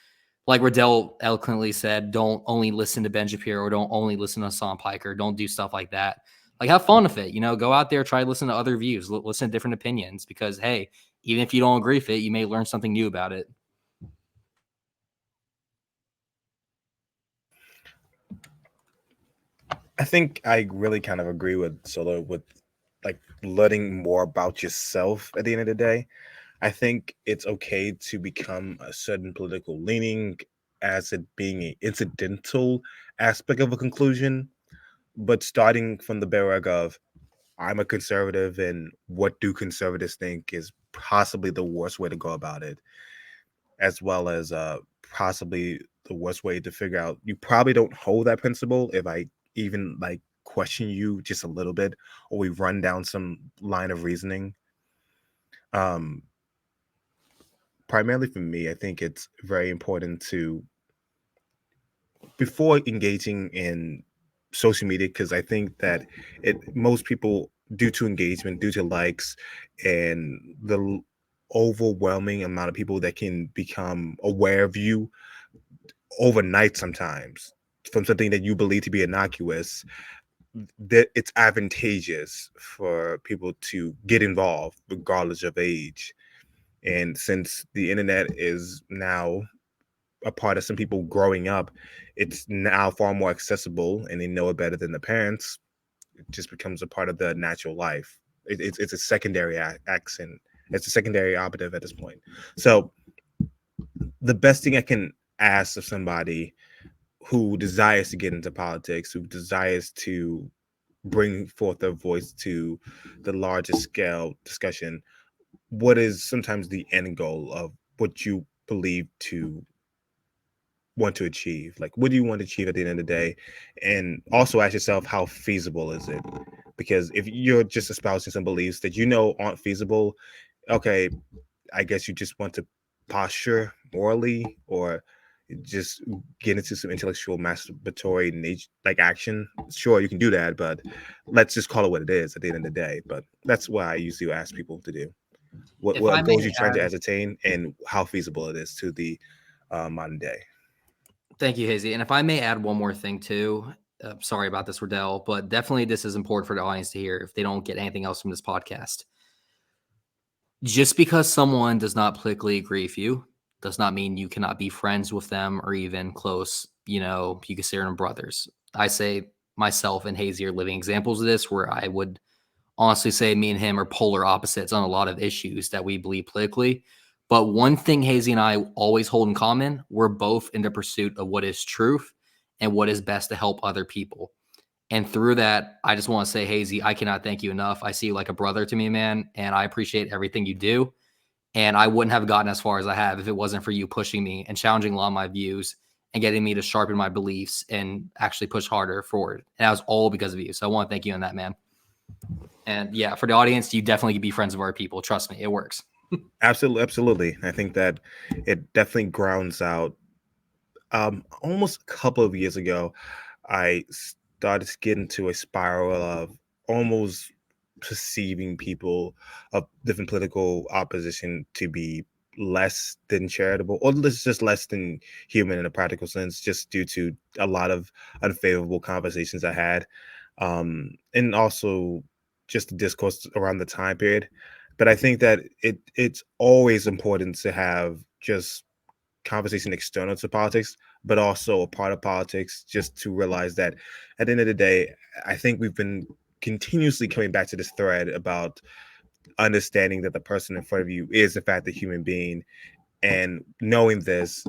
Riddell eloquently said, don't only listen to Ben Shapiro or don't only listen to Hassan Piker. Don't do stuff like that. Like, have fun with it. Go out there, try to listen to other views, listen to different opinions, because, hey, even if you don't agree with it, you may learn something new about it. I think I really kind of agree with Solo with like learning more about yourself at the end of the day. I think it's okay to become a certain political leaning as it being an incidental aspect of a conclusion, but starting from the barrage of I'm a conservative and what do conservatives think is possibly the worst way to go about it, as well as possibly the worst way to figure out you probably don't hold that principle if I even like question you just a little bit or we run down some line of reasoning. Um, Primarily for me, I think it's very important to before engaging in social media because I think that it most people due to engagement, due to likes, and the overwhelming amount of people that can become aware of you overnight sometimes from something that you believe to be innocuous, that it's advantageous for people to get involved regardless of age. And since the internet is now a part of some people growing up, it's now far more accessible and they know it better than the parents. It just becomes a part of the natural life. It's a secondary accent. It's a secondary operative at this point. So the best thing I can ask of somebody who desires to get into politics, who desires to bring forth their voice to the larger scale discussion, what is sometimes the end goal of what you believe to want to achieve? Like, what do you want to achieve at the end of the day? And also ask yourself, how feasible is it? Because if you're just espousing some beliefs that you know aren't feasible, okay, I guess you just want to posture morally or just get into some intellectual masturbatory nature like action. Sure, you can do that, but let's just call it what it is at the end of the day. But that's what I usually ask people to do. If What I may goals you're trying to add, ascertain and how feasible it is to the modern day. thank you, Hazy. And if I may add one more thing too, sorry about this, Riddell, but definitely this is important for the audience to hear if they don't get anything else from this podcast. Just because someone does not politically agree with you does not mean you cannot be friends with them or even close. You know, you consider them brothers. I say myself and Hazy are living examples of this, where I would honestly say me and him are polar opposites on a lot of issues that we believe politically. But one thing Hazy and I always hold in common, we're both in the pursuit of what is truth and what is best to help other people. And through that, I just want to say, Hazy, I cannot thank you enough. I see you like a brother to me, man, and I appreciate everything you do. And I wouldn't have gotten as far as I have if it wasn't for you pushing me and challenging a lot of my views and getting me to sharpen my beliefs and actually push harder forward. And that was all because of you. So I want to thank you on that, man. And yeah, for the audience, you definitely can be friends of our people. Trust me, it works. Absolutely, absolutely. I think that it definitely grounds out. Almost a couple of years ago, I started to get into a spiral of almost perceiving people of different political opposition to be less than charitable, or just less than human in a practical sense, just due to a lot of unfavorable conversations I had, and also just the discourse around the time period. But I think that it's always important to have just conversation external to politics, but also a part of politics, just to realize that at the end of the day, I think we've been continuously coming back to this thread about understanding that the person in front of you is in fact a human being, and knowing this,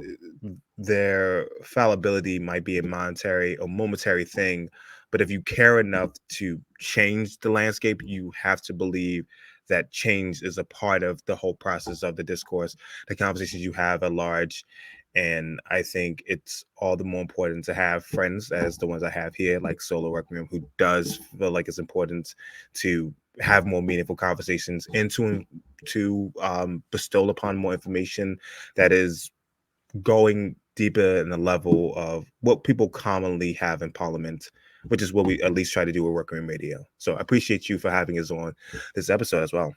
their fallibility might be a monetary or momentary thing, but if you care enough to change the landscape, you have to believe that change is a part of the whole process of the discourse, the conversations you have at large. And I think it's all the more important to have friends as the ones I have here, like Solo Requiem, who does feel like it's important to have more meaningful conversations and to bestow upon more information that is going deeper in the level of what people commonly have in Parliament, which is what we at least try to do with Requiem Radio. So I appreciate you for having us on this episode as well.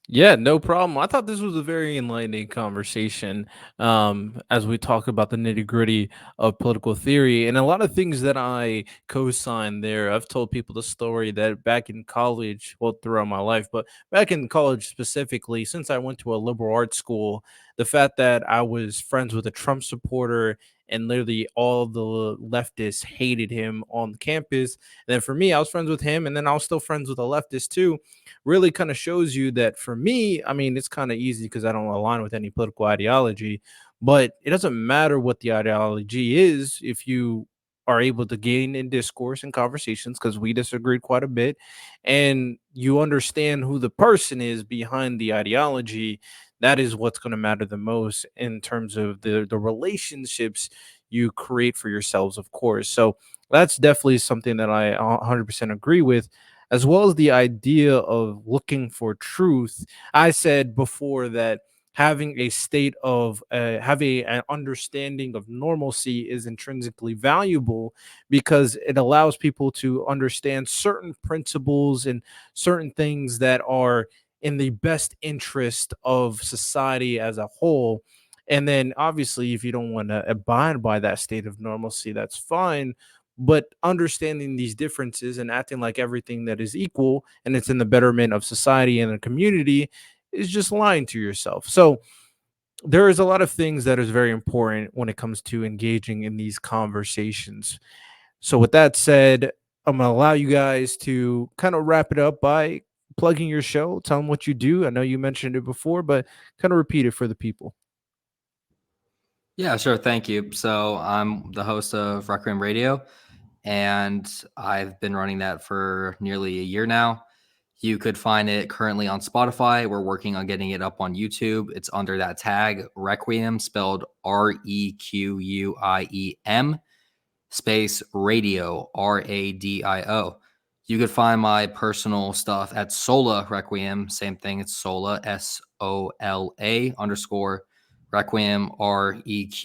Yeah, no problem. I thought this was a very enlightening conversation as we talk about the nitty gritty of political theory and a lot of things that I co sign there. I've told people the story that back in college, well, throughout my life, but back in college specifically, since I went to a liberal arts school, the fact that I was friends with a Trump supporter and literally all the leftists hated him on campus. And then for me, I was friends with him, and then I was still friends with a leftist too. Really kind of shows you that for me, I mean, it's kind of easy because I don't align with any political ideology, but it doesn't matter what the ideology is if you are able to gain in discourse and conversations, because we disagreed quite a bit, and you understand who the person is behind the ideology. That is what's going to matter the most in terms of the relationships you create for yourselves, of course. So that's definitely something that I 100% agree with, as well as the idea of looking for truth. I said before that having a state of an understanding of normalcy is intrinsically valuable, because it allows people to understand certain principles and certain things that are in the best interest of society as a whole. And then obviously, if you don't want to abide by that state of normalcy, that's fine. But understanding these differences and acting like everything that is equal and it's in the betterment of society and the community is just lying to yourself. So there is a lot of things that is very important when it comes to engaging in these conversations. So with that said, I'm gonna allow you guys to kind of wrap it up by plugging your show, tell them what you do. I know you mentioned it before, but kind of repeat it for the people. Yeah, sure. Thank you. So I'm the host of Requiem Radio, and I've been running that for nearly a year now. You could find it currently on Spotify. We're working on getting it up on YouTube. It's under that tag, Requiem, spelled Requiem, space radio, Radio. You could find my personal stuff at Sola Requiem. Same thing. It's Sola, SOLA underscore Requiem, REQUIEM.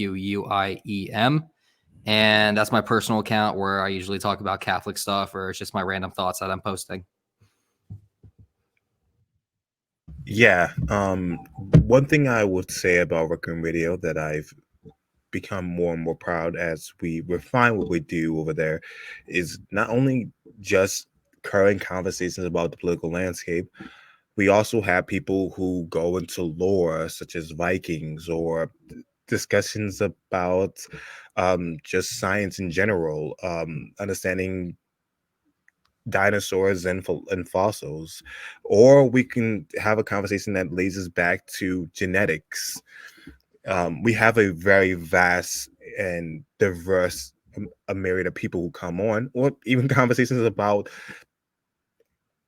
And that's my personal account where I usually talk about Catholic stuff, or it's just my random thoughts that I'm posting. Yeah. One thing I would say about Requiem Radio that I've become more and more proud as we refine what we do over there is not only just current conversations about the political landscape. We also have people who go into lore, such as Vikings, or discussions about just science in general, understanding dinosaurs and fossils, or we can have a conversation that leads us back to genetics. We have a very vast and diverse a myriad of people who come on, or even conversations about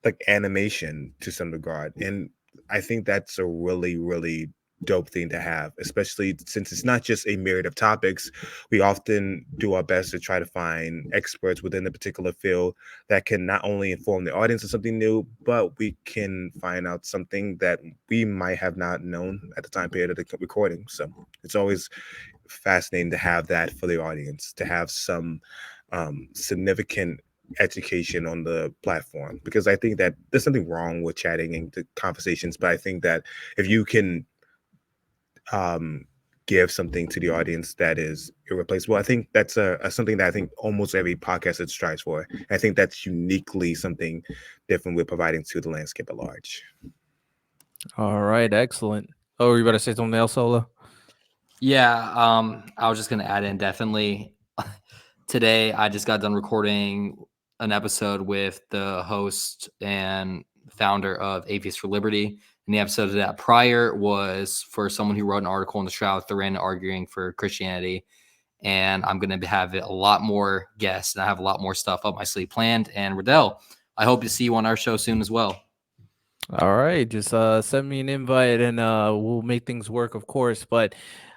like animation to some regard. And I think that's a really, really dope thing to have, especially since it's not just a myriad of topics. We often do our best to try to find experts within the particular field that can not only inform the audience of something new, but we can find out something that we might have not known at the time period of the recording. So it's always fascinating to have that for the audience, to have some significant education on the platform, because I think that there's something wrong with chatting and the conversations, but I think that if you can um give something to the audience that is irreplaceable, I think that's a something that I think almost every podcast strives for. I think that's uniquely something different we're providing to the landscape at large. All right, excellent. Oh, you better say something else, Sola? Yeah, I was just gonna add in definitely. Today, I just got done recording an episode with the host and founder of Atheists for Liberty. And the episode of that prior was for someone who wrote an article in the Shroud Turin arguing for Christianity. And I'm going to have a lot more guests, and I have a lot more stuff up my sleeve planned. And Riddell, I hope to see you on our show soon as well. All right, just send me an invite and we'll make things work, of course. But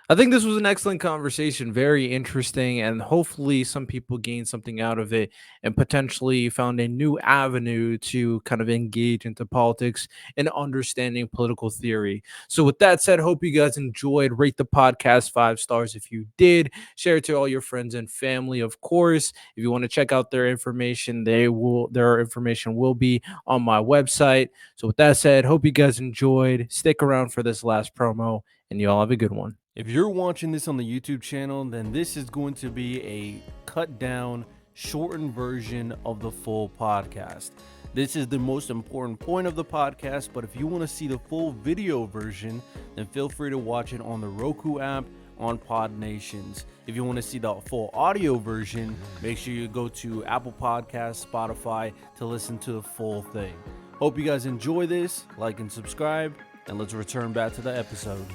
I think this was an excellent conversation, very interesting, and hopefully some people gained something out of it and potentially found a new avenue to kind of engage into politics and understanding political theory. So with that said, hope you guys enjoyed. Rate the podcast 5 stars if you did. Share it to all your friends and family, of course. If you want to check out their information, their information will be on my website. So with that said, hope you guys enjoyed. Stick around for this last promo, and you all have a good one. If you're watching this on the YouTube channel, then this is going to be a cut down, shortened version of the full podcast. This is the most important point of the podcast, but if you want to see the full video version, then feel free to watch it on the Roku app on Pod Nations. If you want to see the full audio version, make sure you go to Apple Podcasts, Spotify to listen to the full thing. Hope you guys enjoy this, like and subscribe, and let's return back to the episode.